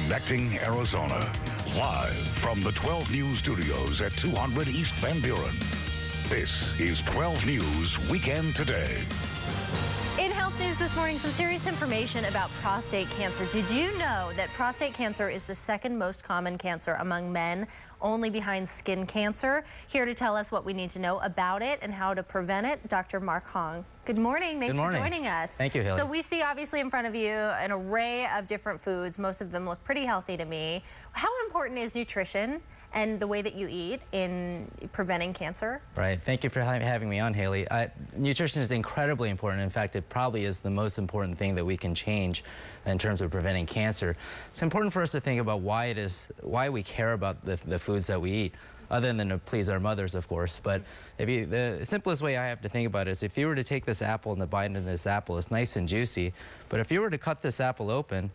Connecting Arizona. Live from the 12 News studios at 200 East Van Buren. This is 12 News Weekend Today. In health news this morning, some serious information about prostate cancer. Did you know that prostate cancer is the second most common cancer among men, only behind skin cancer? Here to tell us what we need to know about it and how to prevent it, Dr. Mark Hong. Good morning. Thanks for joining us. Thank you, Haley. So we see obviously in front of you an array of different foods. Most of them look pretty healthy to me. How important is nutrition and the way that you eat in preventing cancer? Right. Thank you for having me on, Haley. Nutrition is incredibly important. In fact, it probably is the most important thing that we can change in terms of preventing cancer. It's important for us to think about why we care about the foods that we eat, other than to please our mothers, of course. But the simplest way I have to think about it is if you were to take this apple and bite into this apple, it's nice and juicy. But if you were to cut this apple open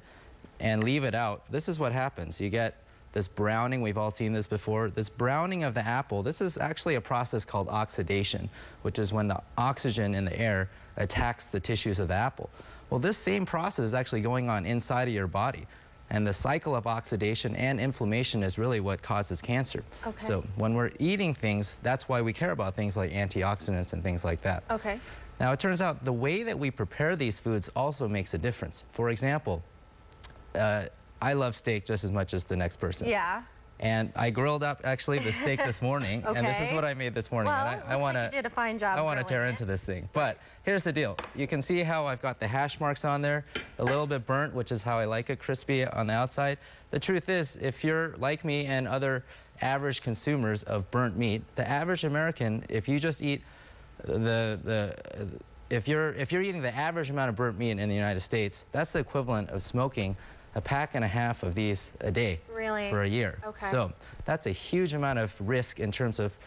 and leave it out, this is what happens. You get this browning. We've all seen this before. This browning of the apple, this is actually a process called oxidation, which is when the oxygen in the air attacks the tissues of the apple. Well, this same process is actually going on inside of your body. And the cycle of oxidation and inflammation is really what causes cancer. Okay. So when we're eating things, that's why we care about things like antioxidants and things like that. Okay. Now, it turns out the way that we prepare these foods also makes a difference. For example, I love steak just as much as the next person. Yeah. And I grilled up actually the steak this morning, Okay. and this is what I made this morning. Well, and I want to. Like you did a fine job. I want to tear into this thing. But here's the deal. You can see how I've got the hash marks on there, a little bit burnt, which is how I like it, crispy on the outside. The truth is, if you're like me and other average consumers of burnt meat, the average American, if you just eat if you're eating the average amount of burnt meat in the United States, that's the equivalent of smoking a pack and a half of these a day. Really? For a year. Okay. So that's a huge amount of risk in terms of,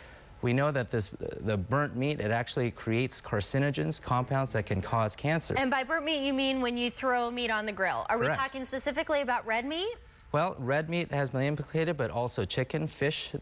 we know that the burnt meat, it actually creates carcinogens, compounds that can cause cancer. And by burnt meat, you mean when you throw meat on the grill. Are Correct. we talking specifically about red meat? Well, red meat has been implicated, but also chicken, fish,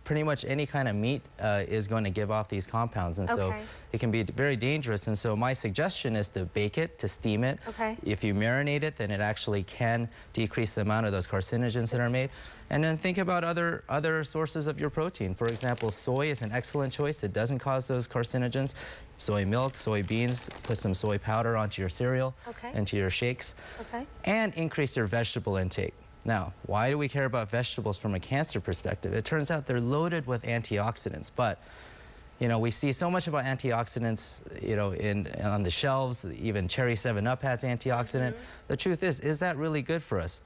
pretty much any kind of meat is going to give off these compounds, and so it can be very dangerous. And so my suggestion is to bake it, to steam it. Okay. If you marinate it, then it actually can decrease the amount of those carcinogens that are made. And then think about other sources of your protein. For example, soy is an excellent choice. It doesn't cause those carcinogens. Soy milk, soybeans, put some soy powder onto your cereal, into your shakes, and increase your vegetable intake. Now, why do we care about vegetables from a cancer perspective? It turns out they're loaded with antioxidants, but we see so much about antioxidants, on the shelves. Even Cherry 7-Up has antioxidant. The truth is that really good for us?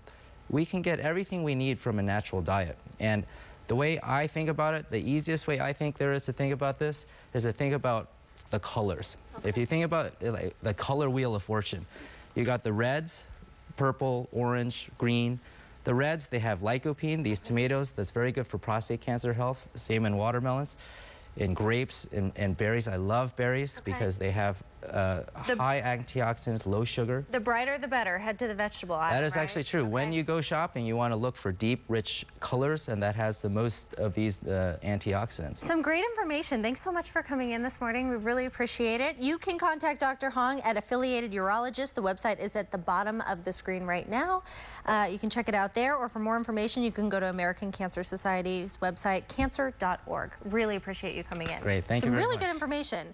We can get everything we need from a natural diet. And the way I think about it, the easiest way I think there is to think about this is to think about the colors. If you think about like the color wheel of fortune, you got the reds, purple, orange, green. The reds, they have lycopene, these tomatoes, that's very good for prostate cancer health. Same in watermelons, in grapes, and berries. I love berries because they have high antioxidants, low sugar. The brighter the better. Head to the vegetable aisle. That is actually true. When you go shopping, you want to look for deep, rich colors, and that has the most of these antioxidants. Some great information. Thanks so much for coming in this morning. We really appreciate it. You can contact Dr. Hong at Affiliated Urologist. The website is at the bottom of the screen right now. You can check it out there, or for more information, you can go to American Cancer Society's website, cancer.org. Really appreciate you coming in. Great. Thank you very much. Some really good information.